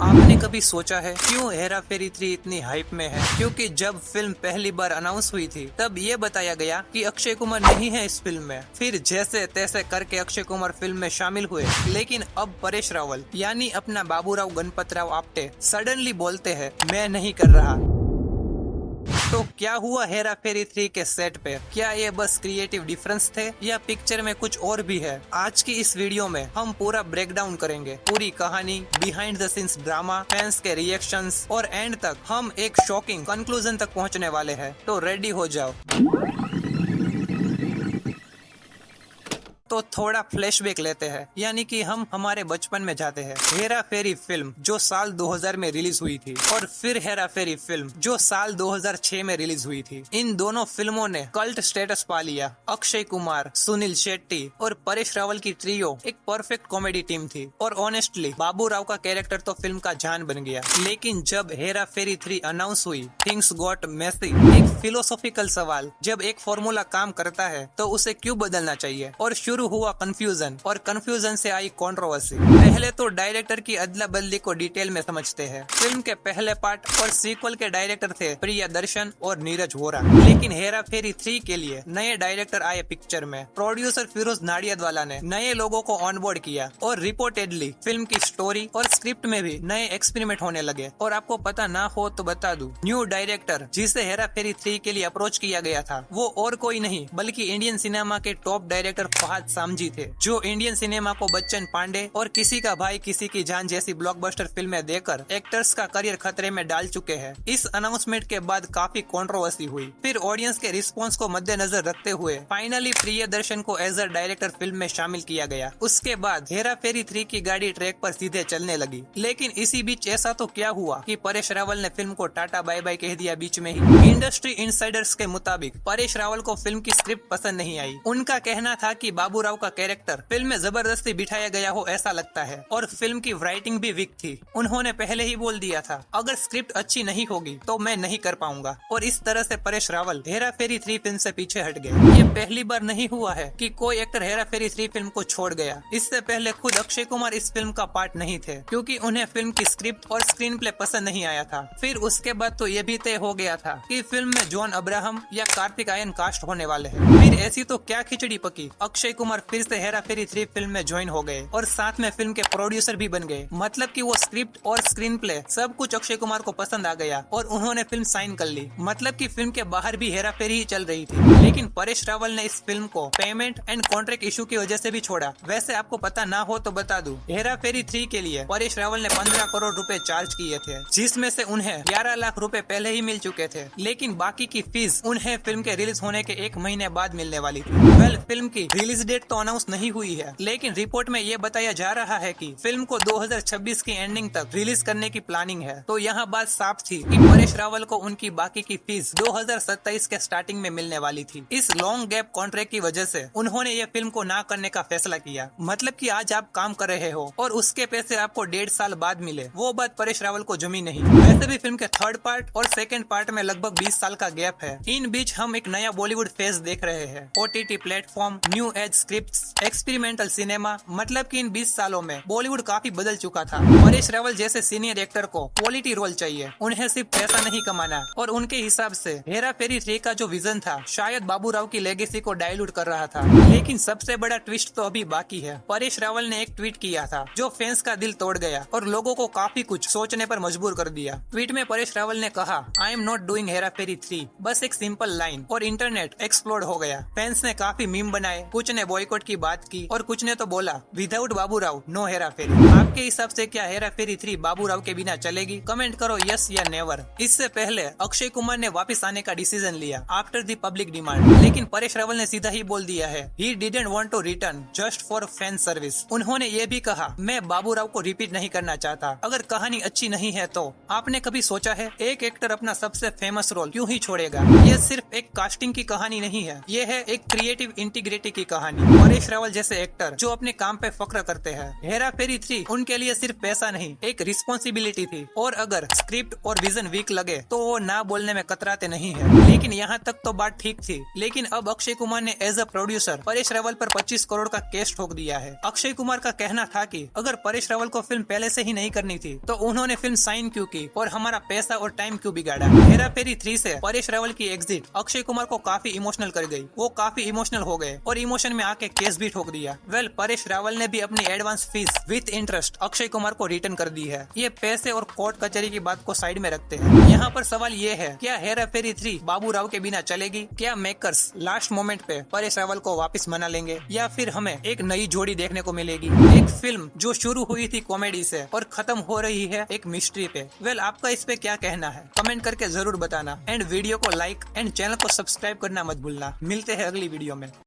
आपने कभी सोचा है क्यों हेरा फेरी 3 इतनी हाइप में है? क्योंकि जब फिल्म पहली बार अनाउंस हुई थी तब ये बताया गया कि अक्षय कुमार नहीं है इस फिल्म में। फिर जैसे तैसे करके अक्षय कुमार फिल्म में शामिल हुए, लेकिन अब परेश रावल यानी अपना बाबूराव गणपतराव आपटे सडनली बोलते हैं मैं नहीं कर रहा। तो क्या हुआ हेरा फेरी 3 के सेट पे? क्या ये बस क्रिएटिव डिफरेंस थे या पिक्चर में कुछ और भी है? आज की इस वीडियो में हम पूरा ब्रेक डाउन करेंगे, पूरी कहानी, behind the scenes drama, fans के रिएक्शंस और एंड तक हम एक शॉकिंग कंक्लूजन तक पहुंचने वाले हैं। तो रेडी हो जाओ। तो थोड़ा फ्लैशबैक लेते हैं, यानी कि हम हमारे बचपन में जाते हैं। हेरा फेरी फिल्म जो साल 2000 में रिलीज हुई थी और फिर हेरा फेरी फिल्म जो साल 2006 में रिलीज हुई थी। इन दोनों फिल्मों ने कल्ट स्टेटस पा लिया। अक्षय कुमार, सुनील शेट्टी और परेश रावल की ट्रियो एक परफेक्ट कॉमेडी टीम थी और ऑनेस्टली बाबू राव का कैरेक्टर तो फिल्म का जान बन गया। लेकिन जब हेरा फेरी 3 अनाउंस हुई, थिंग्स गॉट मेसी। एक फिलोसॉफिकल सवाल, जब एक फॉर्मूला काम करता है तो उसे क्यों बदलना चाहिए? और शुरू हुआ कंफ्यूजन और कंफ्यूजन से आई कंट्रोवर्सी। पहले तो डायरेक्टर की अदला बदली को डिटेल में समझते हैं। फिल्म के पहले पार्ट और सीक्वल के डायरेक्टर थे प्रियदर्शन और नीरज वोरा, लेकिन हेरा फेरी 3 के लिए नए डायरेक्टर आए पिक्चर में। प्रोड्यूसर फिरोज नाडियादवाला ने नए लोगों को ऑनबोर्ड किया और रिपोर्टेडली फिल्म की स्टोरी और स्क्रिप्ट में भी नए एक्सपेरिमेंट होने लगे। और आपको पता ना हो तो बता दूं, न्यू डायरेक्टर जिसे हेरा फेरी 3 के लिए अप्रोच किया गया था वो और कोई नहीं बल्कि इंडियन सिनेमा के टॉप डायरेक्टर फहद सामजी थे, जो इंडियन सिनेमा को बच्चन पांडे और किसी का भाई किसी की जान जैसी ब्लॉकबस्टर फिल्में देकर एक्टर्स का करियर खतरे में डाल चुके हैं। इस अनाउंसमेंट के बाद काफी कंट्रोवर्सी हुई। फिर ऑडियंस के रिस्पांस को मद्देनजर रखते हुए फाइनली प्रियदर्शन को एज अ डायरेक्टर फिल्म में शामिल किया गया। उसके बाद हेरा फेरी 3 की गाड़ी ट्रैक पर सीधे चलने लगी। लेकिन इसी बीच ऐसा तो क्या हुआ कि परेश रावल ने फिल्म को टाटा बाय बाय कह दिया बीच में ही। इंडस्ट्री इनसाइडर्स के मुताबिक परेश रावल को फिल्म की स्क्रिप्ट पसंद नहीं आई। उनका कहना था कि बाबू राव का कैरेक्टर फिल्म में जबरदस्ती बिठाया गया हो ऐसा लगता है और फिल्म की राइटिंग भी वीक थी। उन्होंने पहले ही बोल दिया था अगर स्क्रिप्ट अच्छी नहीं होगी तो मैं नहीं कर पाऊंगा। और इस तरह से परेश रावल हेरा फेरी 3 फिल्म से पीछे हट गए। ये पहली बार नहीं हुआ है कि कोई एक्टर हेरा फेरी 3 फिल्म को छोड़ गया। इससे पहले खुद अक्षय कुमार इस फिल्म का पार्ट नहीं थे, क्योंकि उन्हें फिल्म की स्क्रिप्ट और स्क्रीन प्ले पसंद नहीं आया था। फिर उसके बाद तो ये भी तय हो गया था कि फिल्म में जॉन अब्राहम या कार्तिक आर्यन कास्ट होने वाले हैं। फिर ऐसी तो क्या खिचड़ी पकी, अक्षय कुमार फिर से हेरा फेरी 3 फिल्म में ज्वाइन हो गए और साथ में फिल्म के प्रोड्यूसर भी बन गए। मतलब कि वो स्क्रिप्ट और स्क्रीन प्ले सब कुछ अक्षय कुमार को पसंद आ गया और उन्होंने फिल्म साइन कर ली। मतलब कि फिल्म के बाहर भी हेरा फेरी ही चल रही थी। लेकिन परेश रावल ने इस फिल्म को पेमेंट एंड कॉन्ट्रैक्ट इशू की वजह से भी छोड़ा। वैसे आपको पता ना हो तो बता दूं, हेरा फेरी 3 के लिए परेश रावल ने 15 करोड़ रुपए चार्ज किए थे, जिसमें से उन्हें 11 लाख रुपए पहले ही मिल चुके थे। लेकिन बाकी की फीस उन्हें फिल्म के रिलीज होने के 1 महीने बाद मिलने वाली थी। फिल्म की रिलीज डेट तो अनाउंस नहीं हुई है, लेकिन रिपोर्ट में ये बताया जा रहा है कि फिल्म को 2026 की एंडिंग तक रिलीज करने की प्लानिंग है। तो यहाँ बात साफ थी कि परेश रावल को उनकी बाकी की फीस 2027 के स्टार्टिंग में मिलने वाली थी। इस लॉन्ग गैप कॉन्ट्रैक्ट की वजह से उन्होंने ये फिल्म को ना करने का फैसला किया। मतलब कि आज आप काम कर रहे हो और उसके पैसे आपको 1.5 साल बाद मिले, वो बात परेश रावल को जमी नहीं। वैसे भी फिल्म के थर्ड पार्ट और सेकेंड पार्ट में लगभग 20 साल का गैप है। इन बीच हम एक नया बॉलीवुड फेज देख रहे हैं। OTT platform, new age scripts, experimental cinema. मतलब कि इन 20 सालों में बॉलीवुड काफी बदल चुका था। परेश रावल जैसे सीनियर एक्टर को क्वालिटी रोल चाहिए, उन्हें सिर्फ पैसा नहीं कमाना। और उनके हिसाब से हेरा फेरी 3 का जो विजन था शायद बाबू राव की लेगेसी को डाइल्यूट कर रहा था। लेकिन सबसे बड़ा ट्विस्ट तो अभी बाकी है। परेश रावल ने एक ट्वीट किया था जो फैंस का दिल तोड़ गया और लोगों को काफी कुछ सोचने पर मजबूर कर दिया। ट्वीट में परेश रावल ने कहा I am not doing Hera Pheri 3, बस एक सिंपल लाइन, और इंटरनेट एक्सप्लोड हो गया। फैंस ने काफी मीम बनाए, कुछ ने बॉयकॉट की बात की और कुछ ने तो बोला विदाउट बाबू राव नो हेरा फेरी। आपके हिसाब से क्या हेरा फेरी 3 बाबू राव के बिना चलेगी? कमेंट करो यस या नेवर। इससे पहले अक्षय कुमार ने वापस आने का डिसीजन लिया आफ्टर द पब्लिक डिमांड, लेकिन परेश रावल ने सीधा ही बोल दिया है he didn't want to return just for fan service. उन्होंने ये भी कहा मैं बाबू राव को रिपीट नहीं करना चाहता, अगर कहानी अच्छी नहीं है तो। आपने कभी सोचा है एक एक्टर अपना सबसे फेमस रोल क्यों ही छोड़ेगा? ये सिर्फ एक कास्टिंग की कहानी नहीं है, ये है एक क्रिएटिव इंटीग्रिटी की कहानी। परेश रावल जैसे एक्टर जो अपने काम पे फख्र करते हैं। हेरा फेरी 3 उनके लिए सिर्फ पैसा नहीं, एक रिस्पॉन्सिबिलिटी थी। और अगर स्क्रिप्ट और विजन वीक लगे तो वो ना बोलने में कतराते नहीं है। लेकिन यहाँ तक तो बात ठीक थी। लेकिन अब अक्षय कुमार ने as a producer Paresh Rawal पर 25 करोड़ का केस ठोक दिया है। अक्षय कुमार का कहना था कि अगर परेश रावल को फिल्म पहले से ही नहीं करनी थी तो उन्होंने फिल्म साइन क्यों की और हमारा पैसा और टाइम क्यों बिगाड़ा। हेरा फेरी 3 से परेश रावल की एग्जिट अक्षय कुमार को काफी इमोशनल कर गई। वो काफी इमोशनल हो गए और इमोशन में आके केस भी ठोक दिया। वेल, परेश रावल ने भी अपनी advance fees with interest Akshay Kumar को रिटर्न कर दी है। ये पैसे और कोर्ट कचहरी की बात को साइड में रखते हैं। यहाँ पर सवाल ये है, क्या हेरा फेरी 3 बाबू राव के बिना चलेगी? क्या मेकर्स लास्ट मोमेंट पे परेश रावल को वापस मना लेंगे या फिर हमें एक नई जोड़ी देखने को मिलेगी? एक फिल्म जो शुरू हुई थी कॉमेडी से और खत्म हो रही है एक मिस्ट्री पे। वेल, आपका इस पे क्या कहना है? कमेंट करके जरूर बताना एंड वीडियो को लाइक एंड चैनल को सब्सक्राइब करना मत भूलना। मिलते हैं अगली वीडियो में।